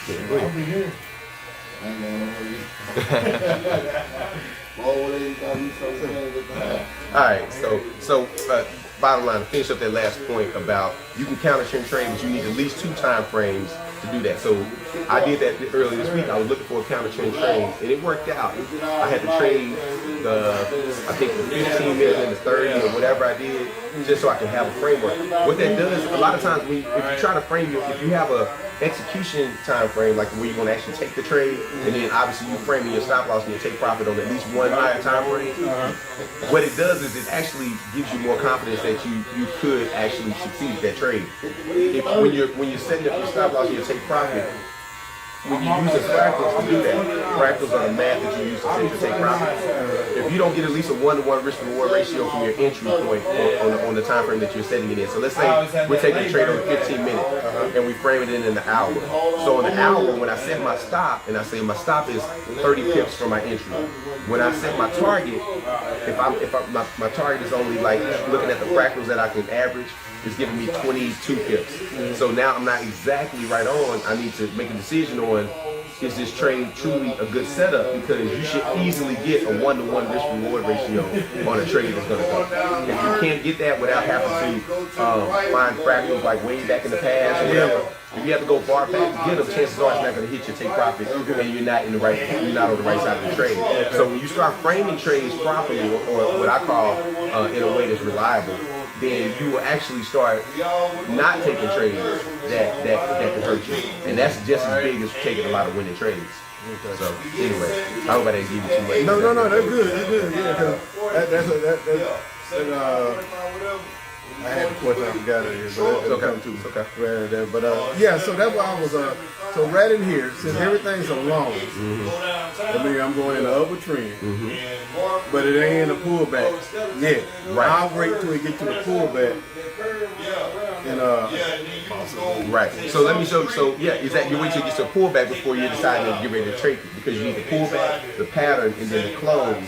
Yeah, go ahead. All right, bottom line, to finish up that last point about you can counter trend trade, but you need at least 2 time frames to do that. So I did that earlier this week. I was looking for a counter trend trade, and it worked out. I had to trade I think the 15 minutes and the 30 or whatever I did, just so I can have a framework. What that does, a lot of times, if you try to frame if you have a execution time frame, like where you want to actually take the trade, and then obviously you framing your stop loss and your take profit on at least one higher time frame. What it does is it actually gives you more confidence that you could actually succeed at that trade. When you're setting up your stop loss and your take profit, when you use the fractals to do that, fractals are the math that you use to set your take profit. If you don't get at least a 1-to-1 risk reward ratio from your entry point on the time frame that you're setting it in. So let's say we're taking a trade on 15 minutes and we frame it in the hour. So in the hour, when I set my stop, and I say my stop is 30 pips from my entry. When I set my target, my target is only like looking at the fractals that I can average, it's giving me 22 pips. So now I'm not exactly right on. I need to make a decision on, is this trade truly a good setup? Because you should easily get a 1-to-1 risk reward ratio on a trade that's going to go. If you can't get that without having to find fractals like way back in the past or whatever, if you have to go far back to get them, chances are it's not going to hit your take profit, and you're not on the right side of the trade. So when you start framing trades properly, or what I call in a way that's reliable, then you will actually start not taking trades that can hurt you, and that's just as big as taking a lot of winning trades. So anyway, I hope I didn't give you too much. No, that's good. That's good. Yeah, I had a question I forgot it here, but it's okay. Right there. But yeah, so that's why I was so right in here, since everything's along. I mean, I'm going in the upper trend, but it ain't in a pullback yet. Right. I'll wait till we get to the pullback. And right. So let me show. So yeah, is that you wait till you get to a pullback before you decide to get ready to trade it, because you need the pullback, the pattern, and then the close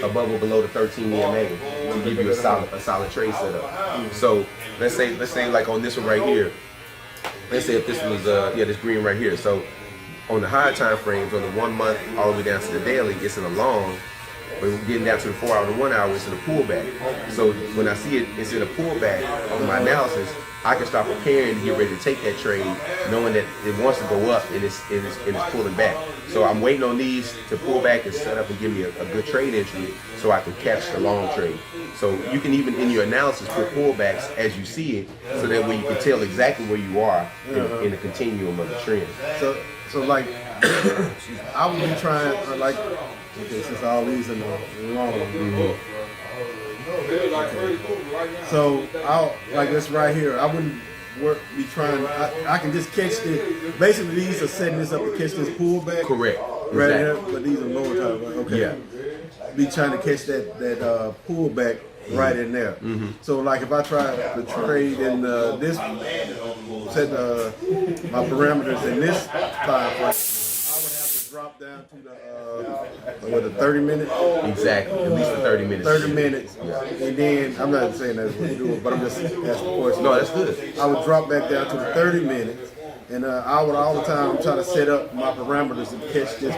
above or below the 13 EMA to give you a solid trade setup. So let's say like on this one right here. Let's say if this was this green right here. So on the higher time frames, on the 1 month all the way down to the daily, it's in a long. But we're getting down to the 4 hour and the 1 hour, it's in a pullback. So when I see it's in a pullback on my analysis, I can start preparing to get ready to take that trade, knowing that it wants to go up and it's pulling back. So I'm waiting on these to pull back and set up and give me a good trade entry so I can catch the long trade. So you can even in your analysis put pullbacks as you see it, so that way you can tell exactly where you are in the continuum of the trend. So like, I would be trying okay, since all these are long. So I'll like this right here. I wouldn't be trying. I can just catch this. Basically, these are setting this up to catch this pullback. Correct. Right Exactly. here, but these are lower time. Okay. Yeah. Be trying to catch that pullback right in there. So like if I try to trade in this, set my parameters in this time frame, I would have to drop down to the 30 minutes. Exactly. At least the 30 minutes. 30 minutes, and then I'm not saying that's what you do, but I'm just asking the question. No, that's good. I would drop back down to the 30 minutes, and I would all the time try to set up my parameters to catch this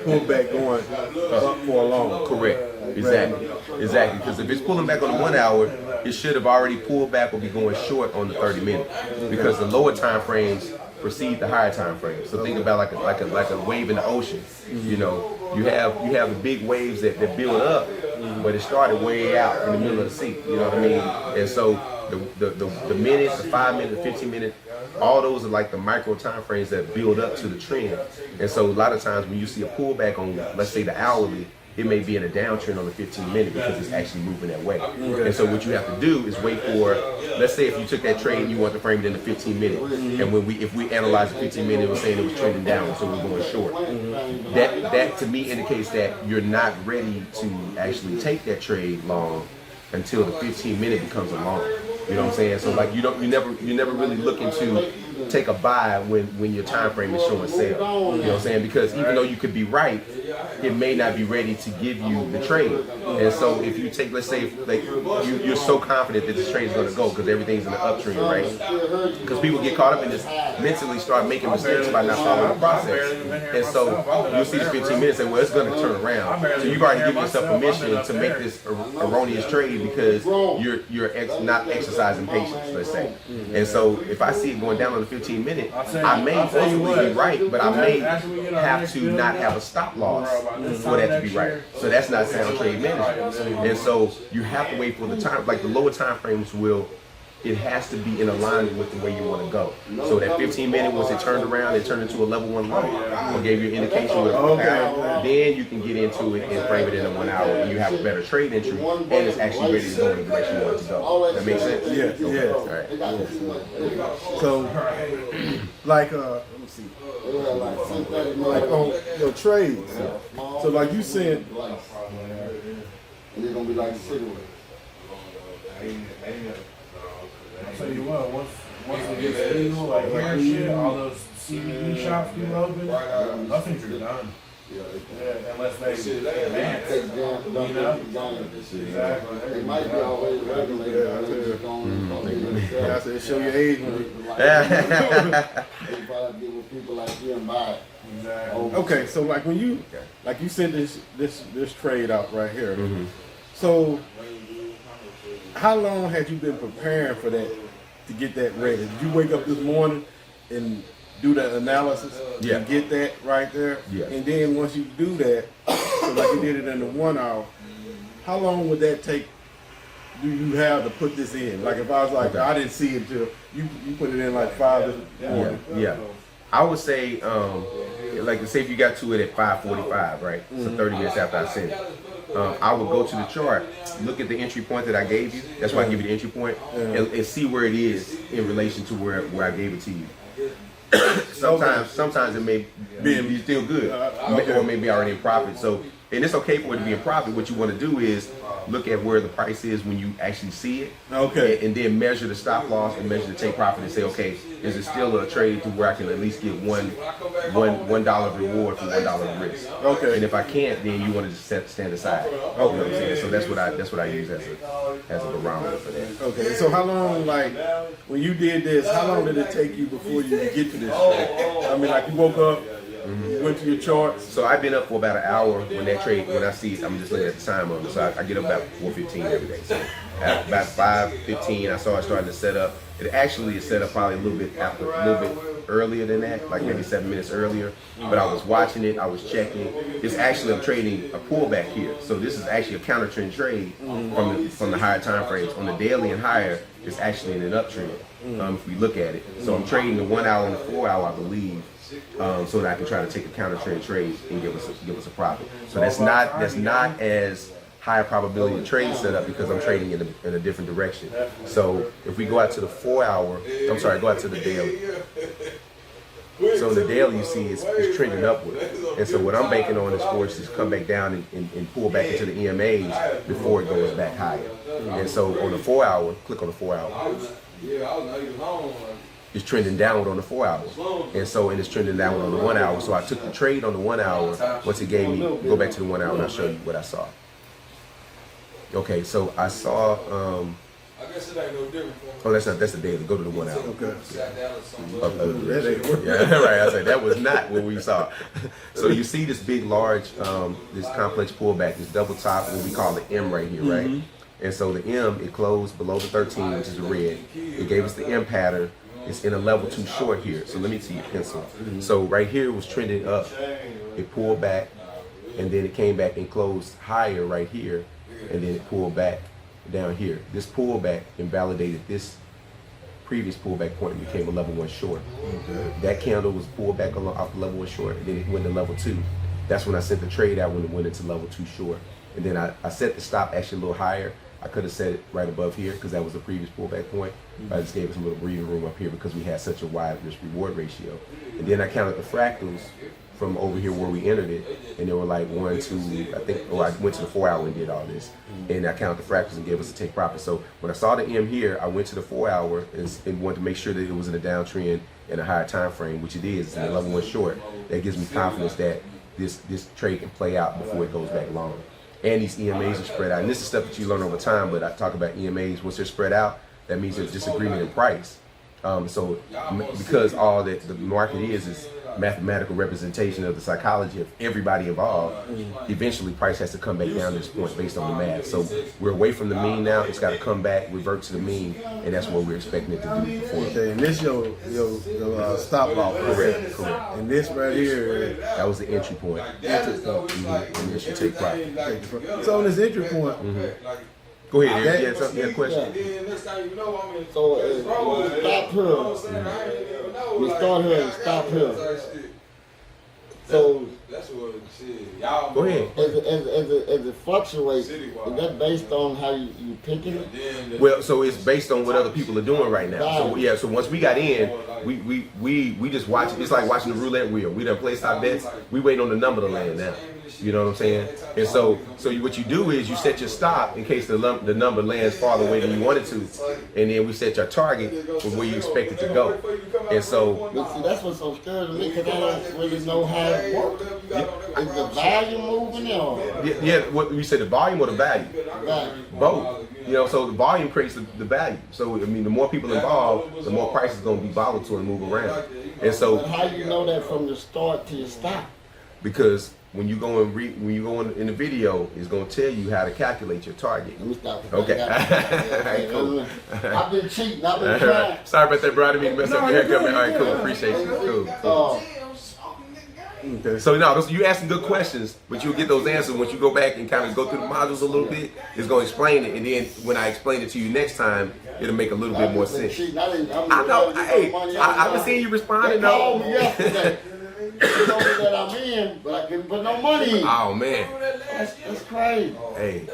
pullback going up for a long. Correct. Exactly. Because if it's pulling back on the 1 hour, it should have already pulled back or be going short on the 30 minutes, because the lower time frames precede the higher time frames. So think about like a wave in the ocean. You know, you have the big waves that build up, but it started way out in the middle of the sea. You know what I mean? And so the minutes, the 5 minute, the 15 minute, all those are like the micro time frames that build up to the trend. And so a lot of times when you see a pullback on, let's say, the hourly, it may be in a downtrend on the 15 minute because it's actually moving that way. And so what you have to do is wait for, let's say if you took that trade and you want to frame it in the 15 minute, and if we analyze the 15 minute, it was saying it was trending down, so we're going short. That to me indicates that you're not ready to actually take that trade long until the 15 minute becomes a long. You know what I'm saying? So like you're never really looking to take a buy when your time frame is showing sell. You know what I'm saying? Because even though you could be right, it may not be ready to give you the trade. And so if you take, let's say, like you're so confident that this trade is going to go because everything's in the uptrend, right? Because people get caught up in this, mentally start making mistakes by not following the process. And so you'll see the 15 minutes and, well, it's going to turn around. So you've already given yourself permission to make this erroneous trade because you're not exercising patience, let's say. And so if I see it going down on the 15 minute, I may ultimately be right, but I may have to not have a stop loss for that to be right. So that's not sound trade management. And so you have to wait for the time, like the lower time frames it has to be in alignment with the way you want to go. So that 15 minute, once it turned around, it turned into a level 1 low, or gave you an indication with then you can get into it and frame it in a 1 hour, and you have a better trade entry, and it's actually ready to go in the direction you want it to go. That makes sense? Yeah, Okay. yeah. All right. So, like, let me see. Like on your trades. So, like you said, and they're gonna be like cigarettes. I'll tell you what, once it gets legal, like here and shit, all those CBD shops get open, nothing's done. Yeah, unless they advance, you know? Exactly. They might be already regulated, but they're just going I said, show your age. They probably get with people like you and buy it. Exactly. Okay, so like when you, like you sent this trade out right here. So, how long had you been preparing for that to get that ready? Did you wake up this morning and do that analysis and get that right there? Yeah. And then once you do that, so like you did it in the 1 hour, how long would that take? Do you have to put this in? Like if I was like, I didn't see it till you put it in like 5 this morning. Yeah. I would say, like say if you got to it at 5:45, right? So 30 minutes after I sent it. I would go to the chart, look at the entry point that I gave you. That's why I give you the entry point, and see where it is in relation to where I gave it to you. Sometimes it may be still good, or maybe already in profit. So, and it's okay for it to be in profit. What you want to do is look at where the price is when you actually see it, and then measure the stop loss and measure the take profit and say, okay, is it still a trade to where I can at least get $1 of reward for $1 of risk? Okay. And if I can't, then you want to just stand aside. You know what I'm saying? So that's what I use as a barometer for that. Okay, so how long, like, when you did this, how long did it take you before you get to this trade? I mean, like, you woke up, you went to your charts. So I've been up for about an hour when I see it. I'm just looking at the time of it. So I get up about 4:15 every day. So at about 5:15, I saw it starting to set up. It actually is set up probably a little bit earlier than that, like maybe 7 minutes earlier. But I was watching it, I was checking. I'm trading a pullback here. So this is actually a counter trend trade from the higher time frames. On the daily and higher, it's actually in an uptrend. If we look at it. So I'm trading the 1 hour and the 4 hour, I believe. So that I can try to take a counter trend trade and give us a profit. So that's not as high a probability of trade setup because I'm trading in a different direction. So if we go out to the 4 hour, go out to the daily. So in the daily, you see it's trending upward. And so what I'm banking on is for it to come back down and pull back into the EMAs before it goes back higher. And so on the 4 hour, click on the 4 hour. It's trending downward on the 4 hour, and it's trending downward on the 1 hour. So I took the trade on the 1 hour. Once it gave me, go back to the 1 hour, and I'll show you what I saw. Okay, so I saw. I guess it ain't no different. Oh, that's the daily. Go to the 1 hour. Okay. Yeah, right. I said that was not what we saw. So you see this big, large, this complex pullback, this double top, what we call the M right here, right? And so the M, it closed below the 13, which is the red. It gave us the M pattern. It's in a level 2 short here. So let me see your pencil. So right here it was trending up. It pulled back, and then it came back and closed higher right here, and then it pulled back down here. This pullback invalidated this previous pullback point and became a level 1 short. That candle was pulled back off the level 1 short, and then it went to level 2. That's when I sent the trade out when it went into level 2 short. And then I set the stop actually a little higher. I could have set it right above here because that was the previous pullback point. But I just gave us a little breathing room up here because we had such a wide risk reward ratio. And then I counted the fractals from over here where we entered it, and they were like 1, 2, I think, I went to the 4 hour and did all this. And I counted the fractals and gave us a take profit. So when I saw the M here, I went to the 4 hour and wanted to make sure that it was in a downtrend in a higher time frame, which it is. It's in a level 1 short. That gives me confidence that this trade can play out before it goes back long. And these EMAs are spread out. And this is stuff that you learn over time, but I talk about EMAs. Once they're spread out, that means there's disagreement in price. Because all that the market is mathematical representation of the psychology of everybody involved, eventually price has to come back down to this point based on the math. So we're away from the mean now. It's got to come back, revert to the mean, and that's what we're expecting it to do before. Okay, and this your stop loss. Correct. And this right here, That was the entry point. entry point. And this should take profit. So on this entry point, Go ahead, Eric. You had something? You had a question? So we stop here. We start here and stop here. So That's what shit. Y'all Go ahead. as it fluctuates, is that based on how you picking it? Well, so it's based on what other people are doing right now. So yeah, so once we got in, we just watch it. It's like watching the roulette wheel. We done placed our bets. We wait on the number to land now. You know what I'm saying? And so what you do is you set your stop in case the number lands farther away than you want it to, and then we set your target for where you expect it to go. And so But see, that's what's so scary to me because I don't really know how it works. Is the value moving or what we said, the volume or the value? value? Both. You know, so the volume creates the value. So I mean, the more people involved, the more price is going to be volatile and move around. And so But how you know that from the start to your stop? because when you go in the video, it's going to tell you how to calculate your target. Let me stop. Okay. Okay, Cool. I've been cheating. I've been trying. Sorry about that, bro. I didn't mean to mess up your haircut, man. All right, cool. Appreciate you. Cool. okay. So no, you asking good questions, but you'll get those answers once you go back and kind of go through the modules a little bit. It's going to explain it, and then when I explain it to you next time, it'll make a little bit more sense. I know. Hey, I've been seeing you responding They called though. me yesterday. They told me that I'm in, but I couldn't put no money in. Oh man. That's crazy. Hey,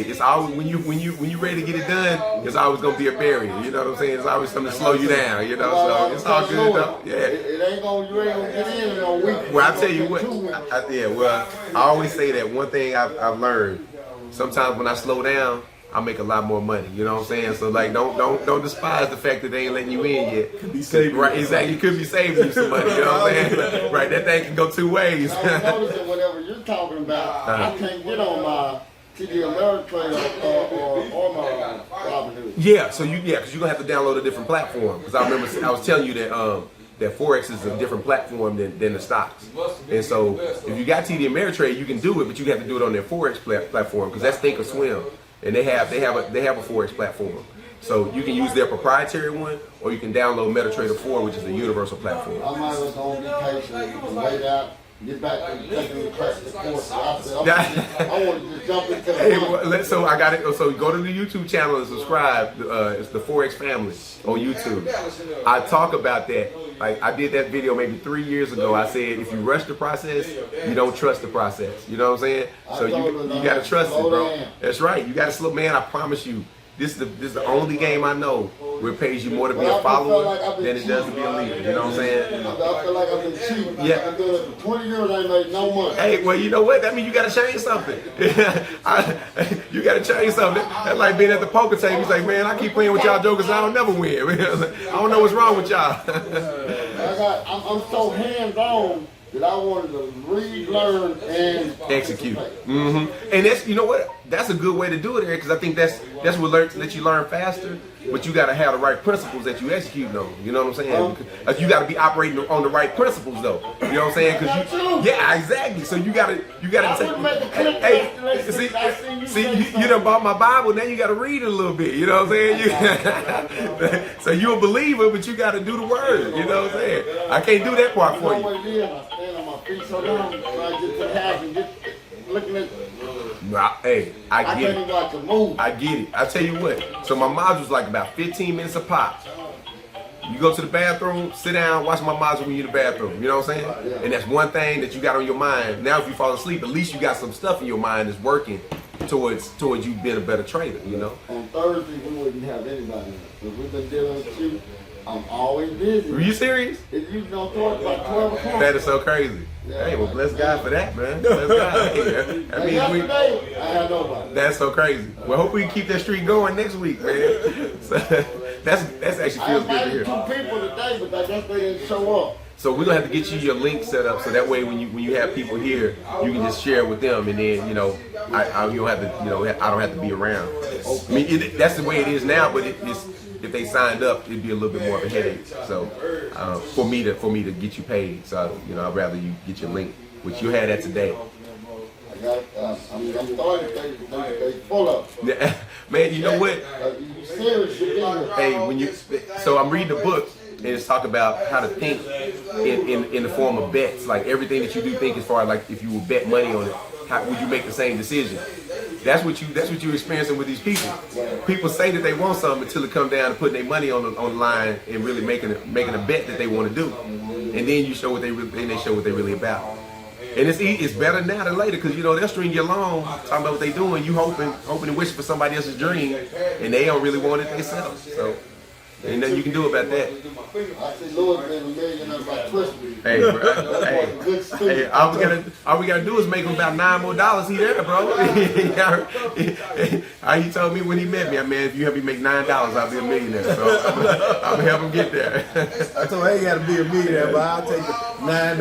it's always when you ready to get it done, it's always gonna be a barrier. You know what I'm saying? It's always something to slow you down. You know, so it's all good though. Yeah. It ain't gonna, you ain't gonna get in a week. Well, I tell you what. I always say that one thing I've learned. Sometimes when I slow down, I make a lot more money. You know what I'm saying? So like, don't despise the fact that they ain't letting you in yet. Could be saving Right? Exactly. You could be saving you some money. You know what I'm saying? Right? That thing can go two ways. I noticed that whatever you're talking about, I can't get on my TD Ameritrade or my Robinhood. Yeah, so because you're gonna have to download a different platform. Because I remember I was telling you that that Forex is a different platform than the stocks. And so if you got TD Ameritrade, you can do it, but you have to do it on their Forex platform because that's Thinkorswim, and they have a Forex platform. So you can use their proprietary one, or you can download MetaTrader 4, which is a universal platform. I might as well go be patient and wait out, get back to taking the course. I said, I want to just jump into the Hey, money. so I got it. So go to the YouTube channel and subscribe. It's the Forex Family on YouTube. I talk about that. Like I did that video maybe 3 years ago. I said if you rush the process, you don't trust the process. You know what I'm saying? So you got to trust it, bro. That's right. You got to slow. Man, I promise you. This is the only game I know where it pays you more to be a follower than it does to be a leader. You know what I'm saying? I feel like I've been cheating. Yeah. I've been doing it for 20 years. I ain't made no money. Hey, well, you know what? That means you got to change something. You got to change something. That's like being at the poker table. He's like, man, I keep playing with y'all jokers. I don't never win. I don't know what's wrong with y'all. I'm so hands-on that I wanted to read, learn, and Execute. And that's, you know what? That's a good way to do it, Eric, because I think that's what lets you learn faster. But you got to have the right principles that you execute on. You know what I'm saying? Because you got to be operating on the right principles, though. You know what I'm saying? Because yeah, exactly. So you got to take. Hey, see, you done bought my Bible. Now you got to read it a little bit. You know what I'm saying? So you a believer, but you got to do the word. You know what I'm saying? I can't do that part for you know you. what it is? I stand on my feet so long, trying to get to the house and get looking at. Hey, I I get can't it. even like to move. I get it. I tell you what. So my module's like about 15 minutes a pop. You go to the bathroom, sit down, watch my module when you're in the bathroom. You know what I'm saying? And that's one thing that you got on your mind. Now, if you fall asleep, at least you got some stuff in your mind that's working towards you being a better trader. You know. On Thursday, we wouldn't have anybody. Because we've been dealing with you. I'm always busy. Are you serious? It's usually on Thursday about 12 o'clock. That is so crazy. Hey, well, bless God for that, man. Bless God. I mean, Yesterday, I had nobody. that's so crazy. Well, hope we can keep that streak going next week, man. So, that's actually I feels good to invited hear. 2 people today, but I guess they didn't show up. So we're gonna have to get you your link set up so that way when you have people here, you can just share it with them, and then you know you don't have to I don't have to be around. I mean that's the way it is now, but it's if they signed up, it'd be a little bit more of a headache. So for me to get you paid, so I'd rather you get your link, which you had that today. I'm starting they full up. Man, you know what? You serious? You Hey, so I'm reading a book and it's talk about how to think in the form of bets, like everything that you do think as far as like if you would bet money on it, how would you make the same decision? That's what you're experiencing with these people. People say that they want something until it comes down to putting their money on the line and really making a bet that they want to do, and then you show what they really about. And it's better now than later because they'll string you along talking about what they doing. You hoping and wishing for somebody else's dream, and they don't really want it themselves. So ain't nothing you can do about that. I see Lord been a millionaire by twisting. Hey, bro. Hey, all we gotta do is make him about $9 more. He there, bro. He told me when he met me, man, if you help me make $9, I'll be a millionaire. So I'm gonna help him get there. I told him I ain't got to be a millionaire, but I'll take the 9.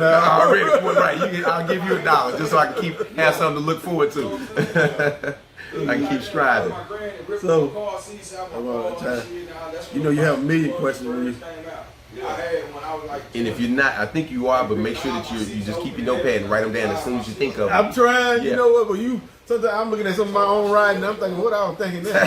Already, well, right? I'll give you $1 just so I can have something to look forward to. I can keep striving. So, you have a million questions when you. And if you're not, I think you are, but make sure that you just keep your notepad and write them down as soon as you think of them. I'm trying, Yeah. You know what, but sometimes I'm looking at some of my own writing and I'm thinking, what I was thinking now?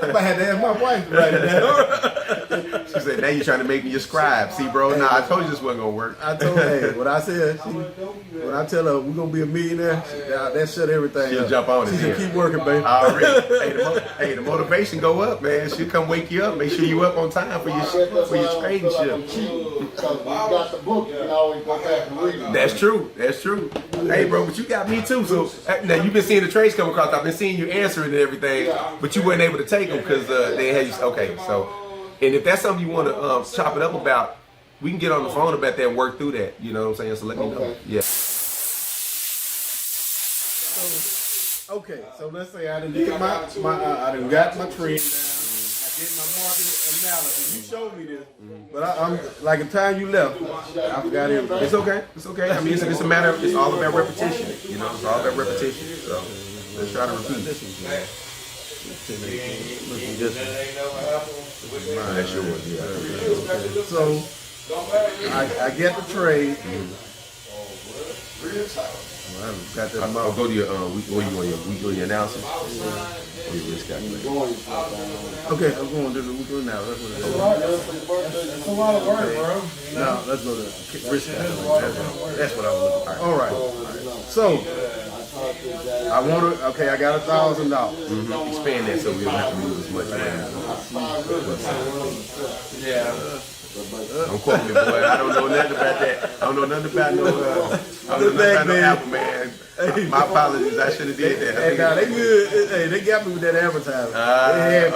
I might have to ask my wife to write it down. She said, now you're trying to make me your scribe. See, bro, nah, I told you this wasn't going to work. I told her, what I said, when I tell her we're going to be a millionaire, that shut everything She'll up. jump on it. She Yeah. should keep working, baby. Already. The motivation go up, man. She'll come wake you up. Make sure you up on time for your trading ship. Because you got the book, you can always go back and read it. That's true. Hey, bro, but you got me too. So now you've been seeing the trades come across. I've been seeing you answering and everything, but you weren't able to take them because they had you. Okay, so and if that's something you want to chop it up about, we can get on the phone about that and work through that. You know what I'm saying? So let me know. Yeah. Okay, so let's say I done did I done got my trend down. I did my market analysis. You showed me this, but I'm like the time you left, I forgot everything. It's okay. It's okay. I mean, it's a matter of, it's all about repetition. It's all about repetition. So let's try to repeat. That's yours, yeah. So I get the trade. I got that I'll go to your weekly analysis or your risk calculator. Okay, I'm going to the weekly now. That's what it is. It's a lot of work, bro. Now let's go to risk calculator. That's what I was looking for. All right. So I want to. Okay, I got $1,000. Expand that so we don't have to move as much around. Yeah. Don't quote me, boy. I don't know nothing about that. I don't know nothing about no Apple, man. My apologies. I should have did that. Hey, now they good. Hey, they got me with that advertising.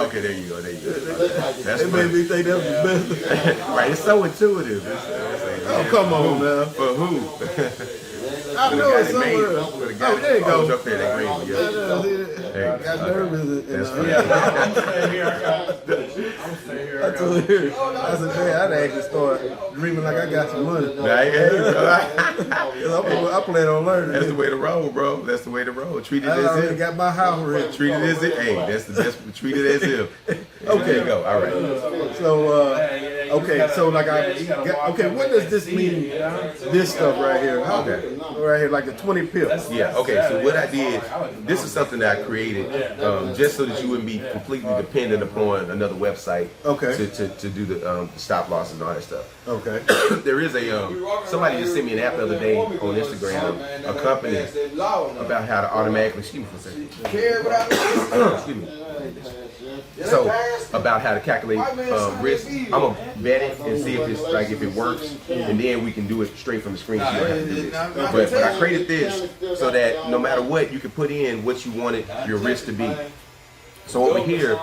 Okay, there you go. That's They made me think that was the best. right. It's so intuitive. Oh, come on now. For who? I know it's somewhere. For the Oh, guy there you go. up there, that green one, yeah. There you Got go. nervous. That's And, right. I'm gonna stay here. I'm stay here. I told her, I said, man, I'd actually start dreaming like I got some money. I plan on learning. That's the way to roll, bro. That's the way to roll. Treat it I as already if. got my house ready. Treat it as if. Hey, that's the best. Treat it as if. Okay. There you go. All right. So, okay, so like okay, what does this mean? This stuff right here. Okay. Right here, like the 20 pips. Yeah, okay, so what I did, this is something that I created just so that you wouldn't be completely dependent upon another website Okay. to do the stop loss and all that stuff. Okay. There is somebody just sent me an app the other day on Instagram, a company, about how to automatically, excuse me for a second. Excuse me. So, about how to calculate risk. I'm gonna vet it and see if it's like if it works, and then we can do it straight from the screen so you don't have to do this. But I created this so that no matter what, you can put in what you wanted your risk to be. So over here,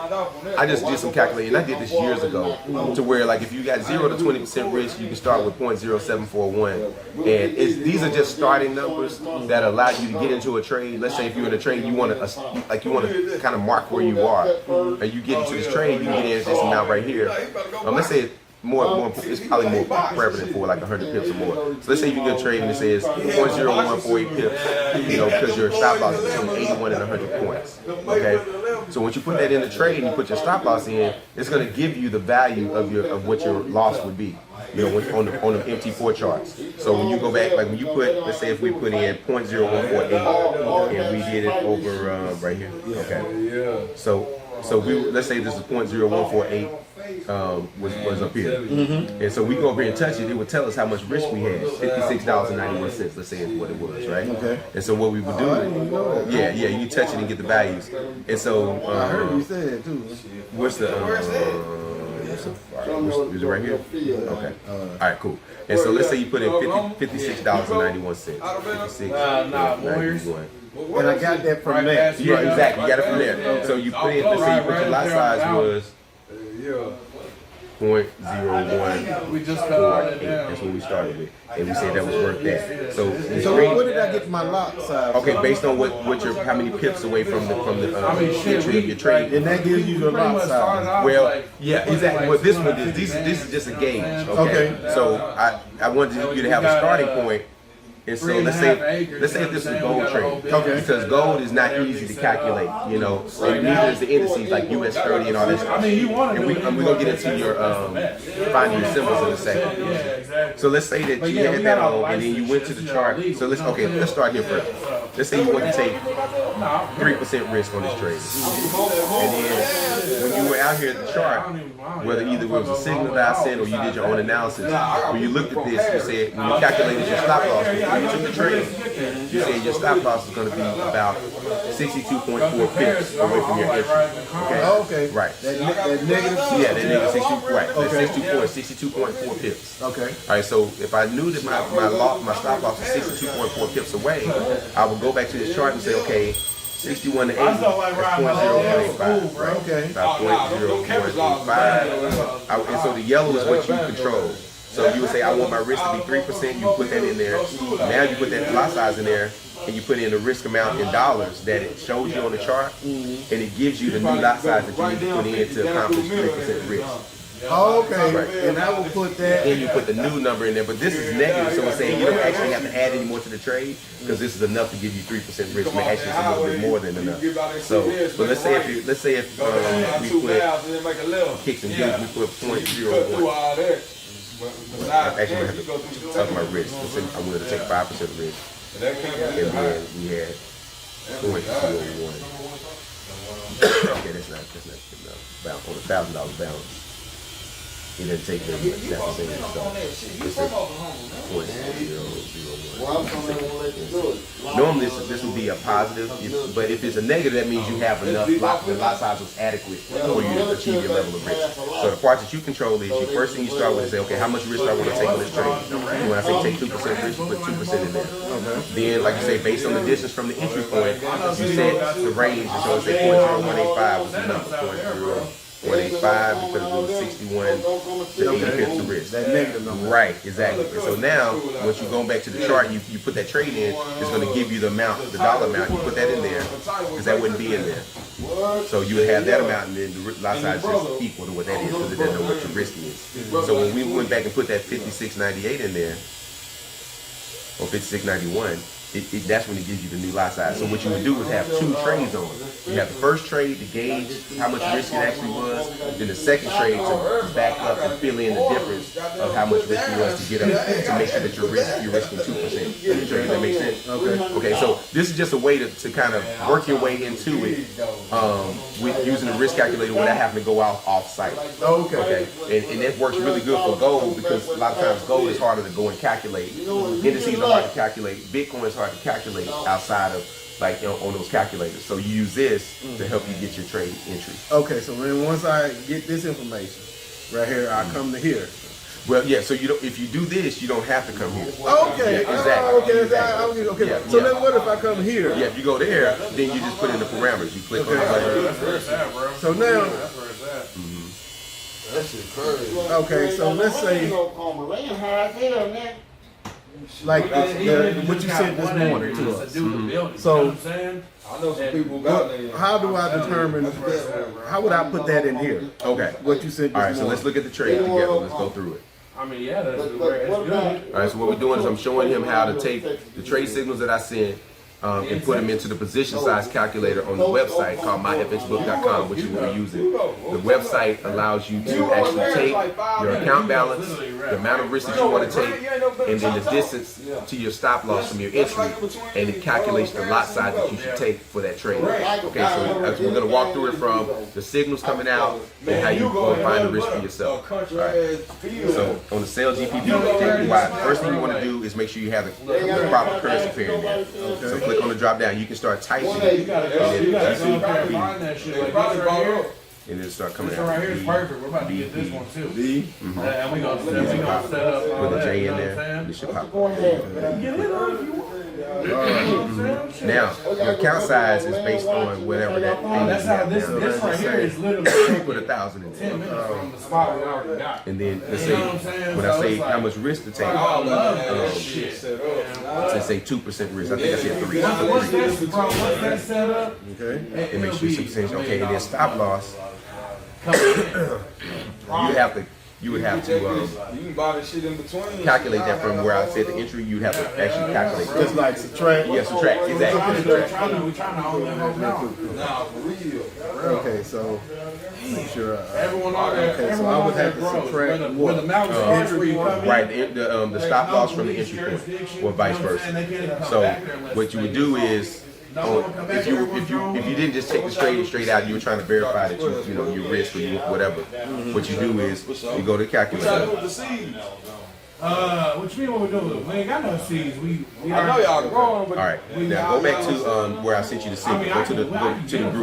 I just did some calculating. I did this years ago to where like if you got 0 to 20% risk, you can start with 0.0741. And these are just starting numbers that allow you to get into a trade. Let's say if you're in a trade, you want to kind of mark where you are, and you get into this trade, you can get in this amount right here. Let's say it's probably more prevalent for like 100 pips or more. So let's say you get a trade and it says 0.0148 pips, you know, because your stop loss is between 81 and 100 points. Okay, so once you put that in the trade and you put your stop loss in, it's going to give you the value of what your loss would be, you know, on the MT4 charts. So when you go back, like when you put, let's say if we put in 0.0148 and we did it over right here. Okay, so let's say this is 0.0148 was up here, and so we go over here and touch it. It would tell us how much risk we had, $56.91. Let's say is what it was, right? Okay. And so what we would do, you touch it and get the values. And so I heard you say it too. what's the is it right here? Okay. All right, cool. And so let's say you put in $56.91. $56.91. And I got that from there. Yeah, exactly. You got it from there. So you put in, let's say you put your lot size was 0.0148. We just cut it down. That's what we started with, and we said that was worth that. So what did I get for my lot size? okay, based on what your how many pips away from the entry of your trade. And that gives you the lot size. Well, yeah, exactly. Well, this is just a gauge. Okay. So I wanted you to have a starting point. And so let's say if this is a gold trade, because gold is not easy to calculate, you know, and neither is the indices like US 30 and all this stuff. And we're gonna get into your finding your symbols in a second. So let's say that you had that on, and then you went to the chart. So let's start here first. Let's say you want to take 3% risk on this trade, and then when you were out here at the chart, whether either it was a signal that I sent or you did your own analysis, when you looked at this, you said when you calculated your stop loss. When you took the trade, you said your stop loss is going to be about 62.4 pips away from your entry. Okay. Okay. Right. That negative. Yeah, that negative 62. Right. That's 62.4 pips. Okay. All right. So if I knew that my stop loss was 62.4 pips away, I would go back to this chart and say, okay, 61 to 80, that's 0.0185. Right. Okay. About 0.0185. And so the yellow is what you control. So you would say, I want my risk to be 3%, you put that in there. Now you put that lot size in there, and you put in the risk amount in dollars that it shows you on the chart, and it gives you the new lot size that you need to put in to accomplish 3% risk. Oh, okay, Right. and I will put that. Then you put the new number in there, but this is negative, so it's saying you don't actually have to add any more to the trade, because this is enough to give you 3% risk, but actually it's a little bit more than enough. So, but let's say if we put kicks and gives, we put 0.01. Actually, I have to up my risk. I wanted to take 5% risk, and then we had 0.01. Okay, that's not good enough. On $1,000 balance, it didn't take them that same stuff. It's a 0.001. Normally, this would be a positive, but if it's a negative, that means you have enough. The lot size was adequate for you to achieve your level of risk. So the part that you control is your first thing you start with is say, okay, how much risk do I want to take on this trade? And when I say take 2% risk, you put 2% in there. Then, like you say, based on the distance from the entry point, you set the range, and so it's say 0.0185 was the number, 0.185 because it was 61 to 80 pips of risk. That negative number. Right, exactly. And so now, once you go back to the chart, you put that trade in, it's going to give you the amount, the dollar amount. You put that in there because that wouldn't be in there. So you would have that amount, and then the lot size is equal to what that is because it doesn't know what your risk is. So when we went back and put that 56.98 in there, or 56.91, that's when it gives you the new lot size. So what you would do is have two trades on. You have the first trade to gauge how much risk it actually was, then the second trade to back up and fill in the difference of how much risk it was to get up to make sure that you're risking 2%. Does that make sense? Okay, so this is just a way to kind of work your way into it with using the risk calculator without having to go out off-site. Okay, and that works really good for gold because a lot of times gold is harder to go and calculate. Indices are hard to calculate. Bitcoin is hard to calculate outside of like on those calculators. So you use this to help you get your trade entry. Okay, so then once I get this information right here, I come to here. Well, yeah. So you don't. If you do this, you don't have to come here. Okay. Yeah, exactly. Okay. Yeah, so yeah. then what if I come here? Yeah. If you go there, then you just put in the parameters. You click on the button. So now. That shit crazy. Okay, so let's say. like what you said this morning to us. So I know some people who got there. how do I determine? How would I put that in here? Okay. What you said this All right, so morning. let's look at the trade together. Let's go through it. I mean, yeah, that's good. All right, so what we're doing is I'm showing him how to take the trade signals that I sent and put them into the position size calculator on the website called myfxbook.com, which is what we're using. The website allows you to actually take your account balance, the amount of risk that you want to take, and then the distance to your stop loss from your entry, and it calculates the lot size that you should take for that trade. Okay, so we're going to walk through it from the signals coming out and how you go find the risk for yourself. All right. So on the sell GPP, first thing you want to do is make sure you have the proper currency pair in there. So click on the drop down. You can start typing You gotta find that shit. Like this right here. and then start coming This out. one right here is perfect. We're about to get this one too. B. And we gonna set up all Put a that, J you in know what there. I'm This saying? should pop up. Get it on if you want. You know what I'm saying? Now, your account size is based on whatever that thing Oh, is that's you how have this down. this right here is literally You put 1,000 in 10 there. minutes from the spot we already got. And then let's You say, know what I'm saying? when So I say it's like- how much risk to take, I love that shit. let's say 2% risk. I think I said 3. Once that's set up, Okay. It makes sure 6%. Okay, and then stop loss. coming in. You would have to You can buy the shit in between. calculate that from where I said the entry. You'd have to actually calculate. Just like subtract. Yeah, subtract. Exactly. We're Subtract. trying to own that whole now. Nah, for real. Okay, so make sure. Everyone out there, Okay, so everyone I would out there have to grows. subtract When what? the mountains start where you come in, Right, the stop loss from the entry point, or vice versa. So what you would do is, if you didn't just take the straight out, you were trying to verify that you know your risk or you whatever. What you do is you go to the calculator. what you mean what we're doing? We ain't got no seeds. I know y'all growing, but All right, now go back to where I sent you the signal. Go to the group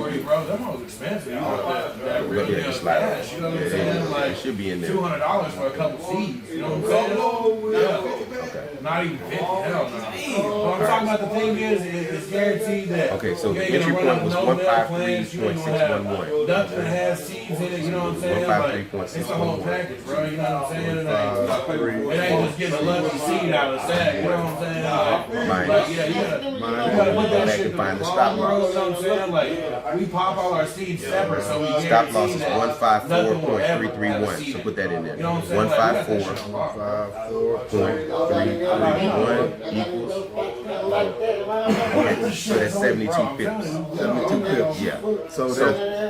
view. Bro, them was expensive. You know that real Yeah, deal just like cash. You know what I'm saying? it Like should be in there. $200 for a couple seeds. You know what I'm saying? Yeah. Not even 50. Hell no. What I'm talking about, the thing is, it's guaranteed that. Okay, so you the ain't entry gonna point was run no mail plans, you ain't gonna have 153.611. ducks that have seeds in it. You know what I'm saying? Like, 153.611. it's a whole package, bro. You know what I'm saying? It ain't just getting a lucky seed out of the sack. You know what I'm saying? Like, yeah, you gotta put that Back shit and to find the the stop bro. You loss. know what I'm saying? Like, we pop all our seeds separate, so we Stop loss guarantee is that nothing will ever have a 154.331. seed So in put it. that in there. You know what I'm saying? Like, we got that shit 154.331 equals. Okay, so that's 72 pips. 72 pips. Yeah. So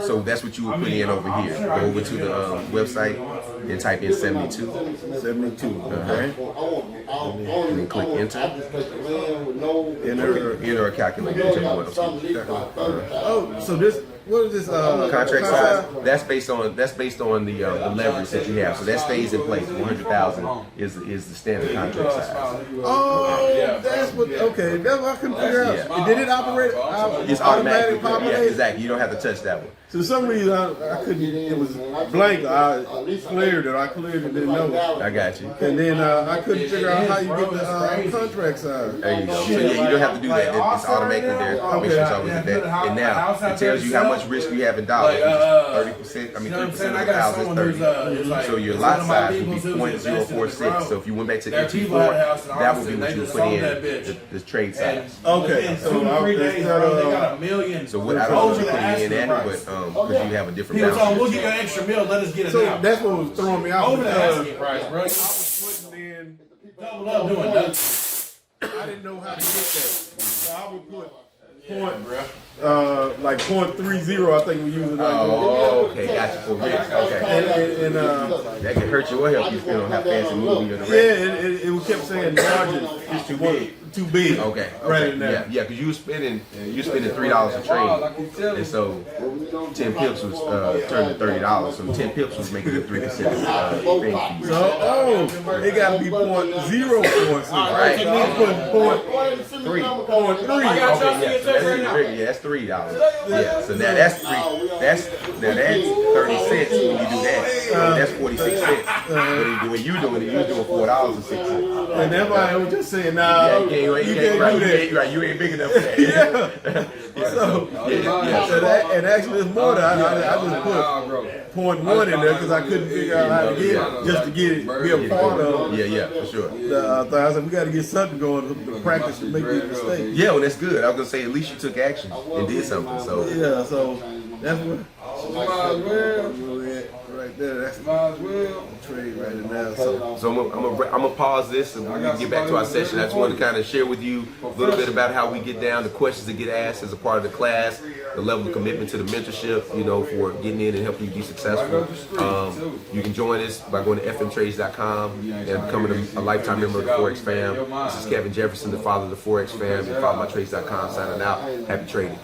So that's what you would put in over here. Go over to the website and type in 72. 72. Okay. And then click enter. Enter. Enter or calculate, whichever one. Oh, so this. What is this? Contract size. That's based on the leverage that you have. So that stays in place. 100,000 is the standard contract size. Oh, that's what. Okay, that's what I couldn't figure out. Yeah. Did it operate? It's automatically. Yeah, populate? exactly. You don't have to touch that one. So for some reason I couldn't. It was blank. I cleared it. I cleared it. Didn't know. I got you. And then I couldn't figure out how you get the contract size. There you go. So yeah, you don't have to do that. It's automatically there. Make sure it's always at that. And now it tells you how much risk you have in dollars. 30%. I mean 30% of the thousand is 30. So your lot size would be 0.046. So if you went back to MT4, that would be what you would put in the trade size. Okay, so So what I don't know what you're putting in at, but because you have a different People told balance. we'll give you an extra meal, let us get it So now. that's what was throwing me out. Over the because asking price, bro. I was putting in. Double up doing that. I didn't know how to get that. So I would put like 0.30. I think we use it like Oh, okay, gotcha. For risk. Okay. and That can hurt you or help you depending on how fast you move in the yeah, rest. it kept saying margin is too big. Too big. Okay. Right in there. Yeah, because you were spending $3 a trade, and so 10 pips was turned to $30. So 10 pips was making it 3% thing fee. So it got to be 0.046. Right. So me putting 0.3. Okay, yeah. So that's that's $3. Yeah, so now that's that's 30 cents when you do that. So that's 46 cents. But when you doing it, you're doing $4.06. And everybody was just saying, nah, Yeah, you ain't right. You ain't big enough for that. Yeah. So, and actually it's more than I just put 0.1 in there because I couldn't figure out how to get it, just to get it, be a part of. Yeah, for sure. I said we got to get something going to practice to make these mistakes. Yeah, well, that's good. I was gonna say at least you took action and did something. So Yeah, so that's what. Might as well. Right there, that's Might as well. the trade right in there. So I'm gonna pause this and when we get back to our session, I just want to kind of share with you a little bit about how we get down, the questions that get asked as a part of the class, the level of commitment to the mentorship, for getting in and helping you be successful. You can join us by going to fmtrades.com and becoming a lifetime member of the Forex fam. This is Kevin Jefferson, the father of the Forex fam, and followmytrades.com signing out. Happy trading.